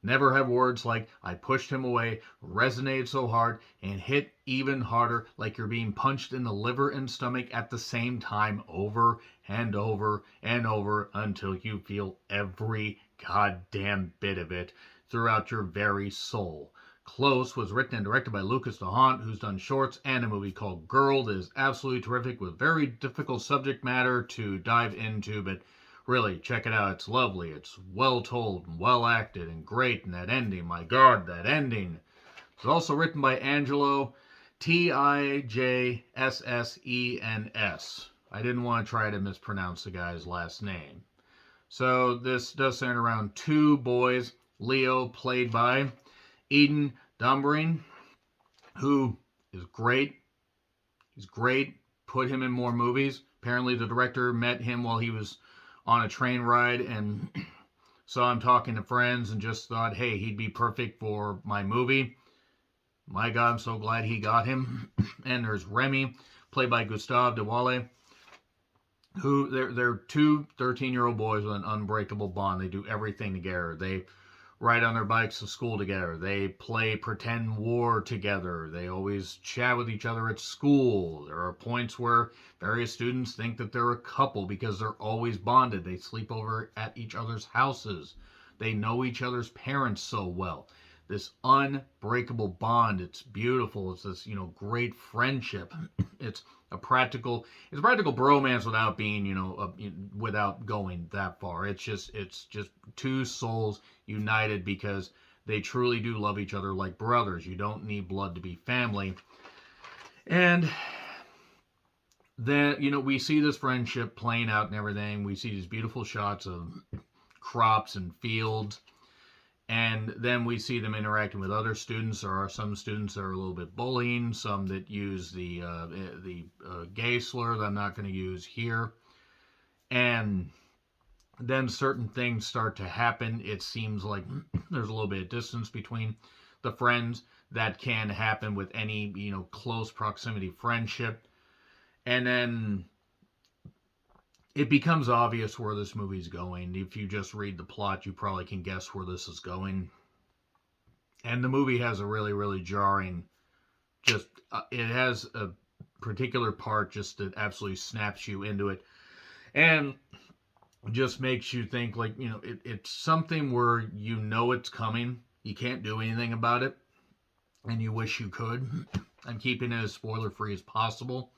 Never have words like "I pushed him away" resonated so hard and hit even harder, like you're being punched in the liver and stomach at the same time, over and over and over, until you feel every goddamn bit of it throughout your very soul. Close was written and directed by Lucas DeHaan, who's done shorts and a movie called Girl that is absolutely terrific with very difficult subject matter to dive into, but really, check it out. It's lovely. It's well told and well acted and great. And that ending, my God, that ending. It's also written by Angelo Tijssens. I didn't want to try to mispronounce the guy's last name. So this does center around two boys. Leo, played by Eden Dombrine, who is great. He's great. Put him in more movies. Apparently, the director met him while he was on a train ride and saw him talking to friends and just thought, hey, he'd be perfect for my movie. My God, I'm so glad he got him. And there's Remy, played by Gustave Dewale, who they're two 13-year-old boys with an unbreakable bond. They do everything together. They ride on their bikes to school together. They play pretend war together. They always chat with each other at school. There are points where various students think that they're a couple because they're always bonded. They sleep over at each other's houses. They know each other's parents so well. This unbreakable bond. It's beautiful. It's this, great friendship. It's a practical bromance without being, without going that far. It's just two souls united because they truly do love each other like brothers. You don't need blood to be family. And then, we see this friendship playing out and everything. We see these beautiful shots of crops and fields. And then we see them interacting with other students. There are some students that are a little bit bullying, some that use the gay slur that I'm not going to use here. And then certain things start to happen. It seems like there's a little bit of distance between the friends. That can happen with any, close proximity friendship. And then it becomes obvious where this movie's going. If you just read the plot, you probably can guess where this is going. And the movie has a really, really jarring, it has a particular part just that absolutely snaps you into it. And just makes you think, like, it's something where it's coming. You can't do anything about it. And you wish you could. I'm keeping it as spoiler free as possible.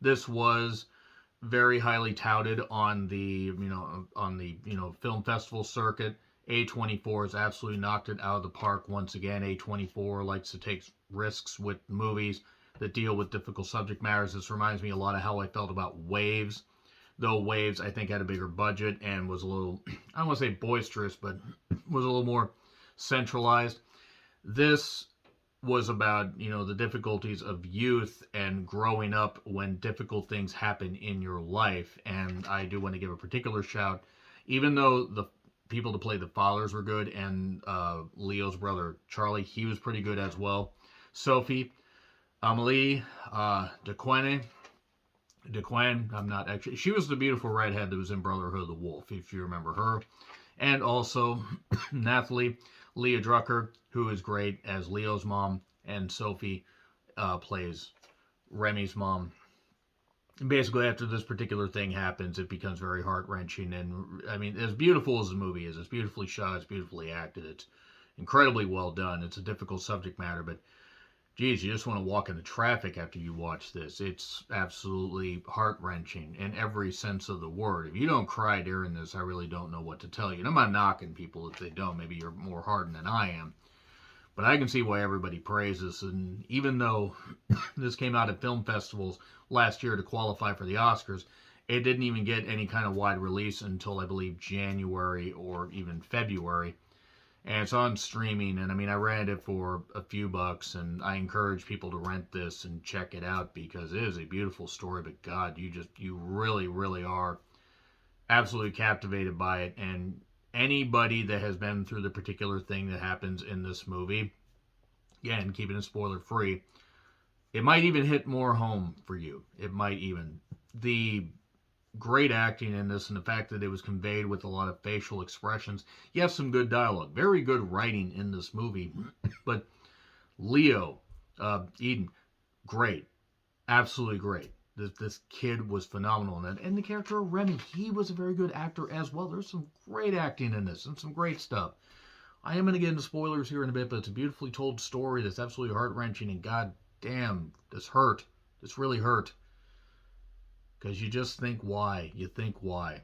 This was very highly touted on the film festival circuit. A24 has absolutely knocked it out of the park once again. A24 likes to take risks with movies that deal with difficult subject matters. This reminds me a lot of how I felt about Waves, though Waves I think had a bigger budget and was a little, I don't want to say boisterous, but was a little more centralized. This was about, the difficulties of youth and growing up when difficult things happen in your life. And I do want to give a particular shout, even though the people to play the fathers were good, and Leo's brother Charlie, he was pretty good as well. Sophie, Amelie, Dequenne, I'm not actually, she was the beautiful redhead that was in Brotherhood of the Wolf, if you remember her. And also Nathalie Leah Drucker, who is great as Leo's mom, and Sophie plays Remy's mom. And basically, after this particular thing happens, it becomes very heart-wrenching. And, I mean, as beautiful as the movie is, it's beautifully shot, it's beautifully acted, it's incredibly well done. It's a difficult subject matter, but, geez, you just want to walk into traffic after you watch this. It's absolutely heart-wrenching in every sense of the word. If you don't cry during this, I really don't know what to tell you. And I'm not knocking people if they don't. Maybe you're more hardened than I am. But I can see why everybody praises. And even though this came out at film festivals last year to qualify for the Oscars, it didn't even get any kind of wide release until, I believe, January or even February. And it's on streaming, and I mean, I rented it for a few bucks, and I encourage people to rent this and check it out because it is a beautiful story. But God, you really, really are absolutely captivated by it. And anybody that has been through the particular thing that happens in this movie, again, keeping it spoiler free, it might even hit more home for you. It might even. The great acting in this, and the fact that it was conveyed with a lot of facial expressions. You have some good dialogue, very good writing in this movie. But Leo, Eden, great, absolutely great. This kid was phenomenal in that. And the character of Remy, he was a very good actor as well. There's some great acting in this and some great stuff. I am going to get into spoilers here in a bit, but it's a beautifully told story that's absolutely heart-wrenching, and god damn, this hurt. This really hurt. Because you just think why. You think why.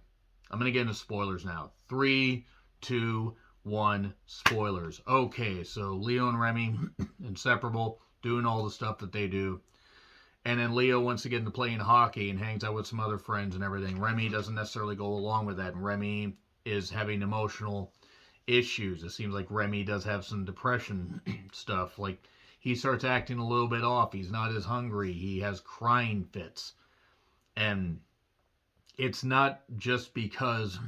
I'm going to get into spoilers now. 3, 2, 1, spoilers. Okay, so Leo and Remy, inseparable, doing all the stuff that they do. And then Leo wants to get into playing hockey and hangs out with some other friends and everything. Remy doesn't necessarily go along with that. And Remy is having emotional issues. It seems like Remy does have some depression stuff. Like, he starts acting a little bit off. He's not as hungry. He has crying fits. And it's not just because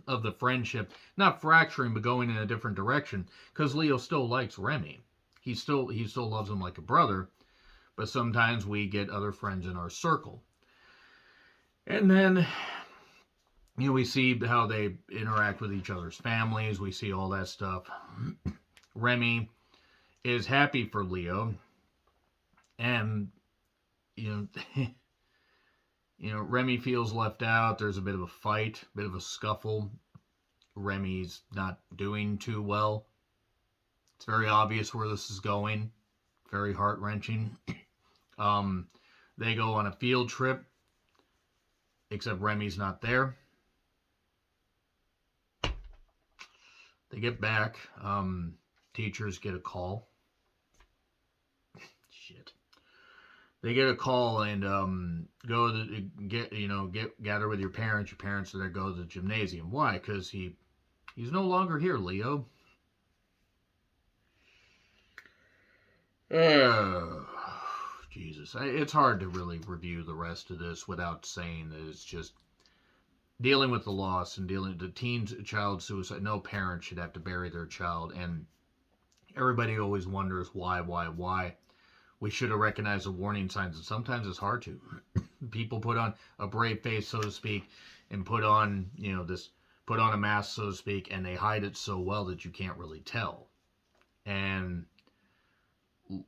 of the friendship, not fracturing, but going in a different direction. Because Leo still likes Remy. He still loves him like a brother. But sometimes we get other friends in our circle. And then, we see how they interact with each other's families. We see all that stuff. Remy is happy for Leo. And, Remy feels left out. There's a bit of a fight, a bit of a scuffle. Remy's not doing too well. It's very obvious where this is going. Very heart-wrenching. They go on a field trip, except Remy's not there. They get back. Teachers get a call. Shit. They get a call and go to gather with your parents. Your parents are there. Go to the gymnasium. Why? Because he's no longer here, Leo. Jesus. It's hard to really review the rest of this without saying that it's just dealing with the loss and dealing with the child suicide. No parent should have to bury their child, and everybody always wonders why. We should have recognized the warning signs, and sometimes it's hard to. People put on a brave face, so to speak, and put on a mask, so to speak, and they hide it so well that you can't really tell. And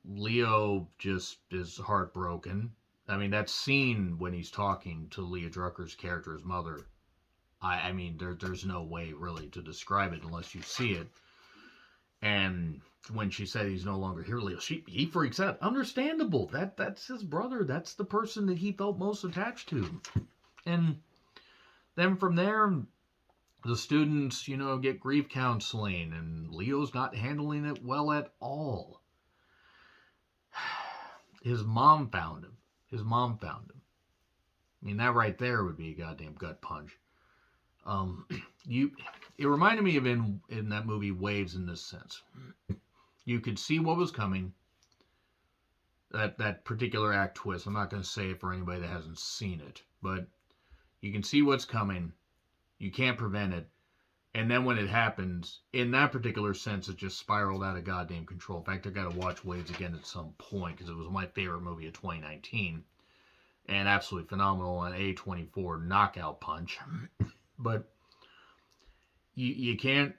Leo just is heartbroken. I mean, that scene when he's talking to Leah Drucker's character's mother, I mean, there's no way really to describe it unless you see it. And when she said he's no longer here, Leo, he freaks out. Understandable. That's his brother. That's the person that he felt most attached to. And then from there, the students, get grief counseling, and Leo's not handling it well at all. His mom found him. I mean, that right there would be a goddamn gut punch. It reminded me of in that movie Waves in this sense. You could see what was coming. That particular act twist. I'm not going to say it for anybody that hasn't seen it, but you can see what's coming. You can't prevent it. And then when it happens, in that particular sense, it just spiraled out of goddamn control. In fact, I got to watch Waves again at some point because it was my favorite movie of 2019. And absolutely phenomenal, an A24 knockout punch. But you can't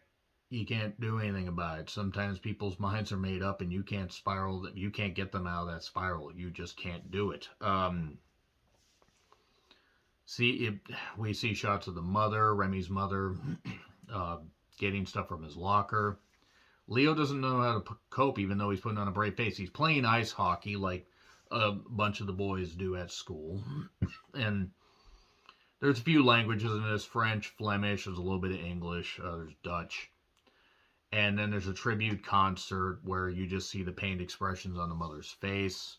do anything about it. Sometimes people's minds are made up and you can't get them out of that spiral. You just can't do it. We see shots of the mother, Remy's mother, getting stuff from his locker. Leo doesn't know how to cope, even though he's putting on a brave face. He's playing ice hockey like a bunch of the boys do at school. And there's a few languages in this: French, Flemish, there's a little bit of English, there's Dutch. And then there's a tribute concert where you just see the pained expressions on the mother's face.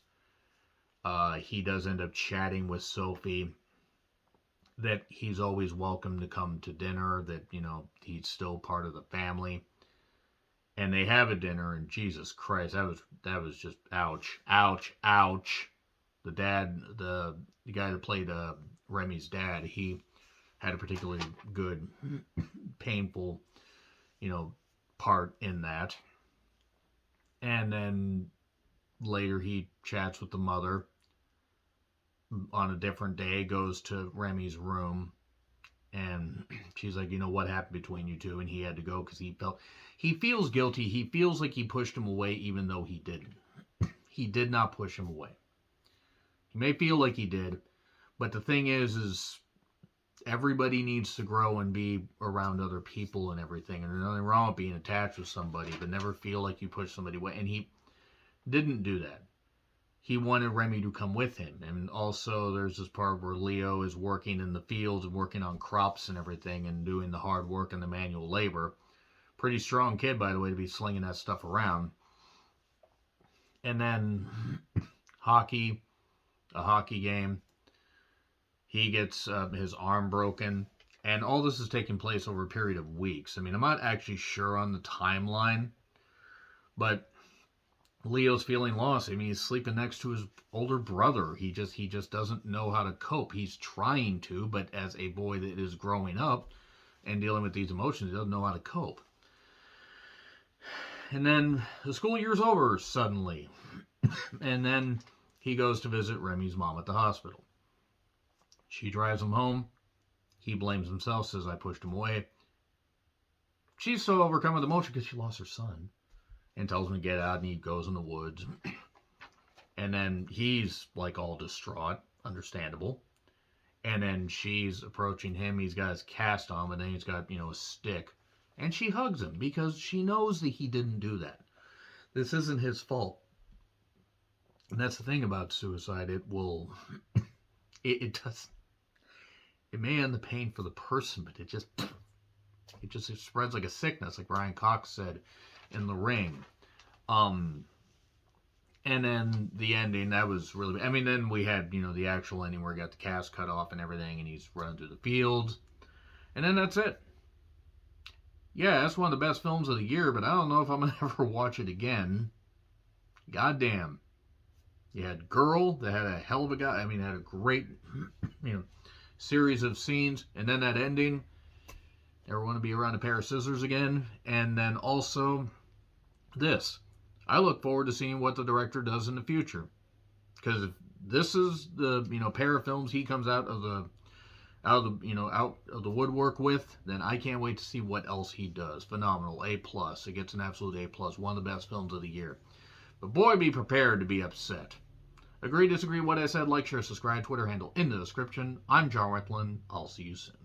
He does end up chatting with Sophie that he's always welcome to come to dinner, that, he's still part of the family. And they have a dinner, and Jesus Christ, that was just ouch. The dad, the guy that played Remy's dad, he had a particularly good, painful, part in that. And then later he chats with the mother. on a different day goes to Remy's room, and she's like, what happened between you two? And he had to go because he feels guilty. He feels like he pushed him away, even though he didn't. He did not push him away. He may feel like he did, but the thing is everybody needs to grow and be around other people and everything. And there's nothing wrong with being attached with somebody, but never feel like you push somebody away. And he didn't do that. He wanted Remy to come with him. And also there's this part where Leo is working in the fields and working on crops and everything and doing the hard work and the manual labor. Pretty strong kid, by the way, to be slinging that stuff around. And then a hockey game. He gets his arm broken. And all this is taking place over a period of weeks. I mean, I'm not actually sure on the timeline, but Leo's feeling lost. I mean, he's sleeping next to his older brother. He just doesn't know how to cope. He's trying to, but as a boy that is growing up and dealing with these emotions, he doesn't know how to cope. And then the school year's over suddenly. And then he goes to visit Remy's mom at the hospital. She drives him home. He blames himself, says, I pushed him away. She's so overcome with emotion because she lost her son. And tells him to get out, and he goes in the woods. And then he's like all distraught, understandable. And then she's approaching him. He's got his cast on, but then he's got, a stick. And she hugs him because she knows that he didn't do that. This isn't his fault. And that's the thing about suicide. It will, it may end the pain for the person, but it spreads like a sickness, like Ryan Cox said in The Ring. And then the ending, that was really, then we had, the actual ending where he got the cast cut off and everything, and he's running through the fields. And then that's it. Yeah, that's one of the best films of the year, but I don't know if I'm going to ever watch it again. Goddamn. You had Girl, that had a hell of a guy, had a great, series of scenes, and then that ending, never want to be around a pair of scissors again, and then also this. I look forward to seeing what the director does in the future, because if this is the pair of films he comes out of the woodwork with, then I can't wait to see what else he does. Phenomenal, A+. It gets an absolute A+. One of the best films of the year. But boy, be prepared to be upset. Agree, disagree, what I said, like, share, subscribe, Twitter handle in the description. I'm John Wetland. I'll see you soon.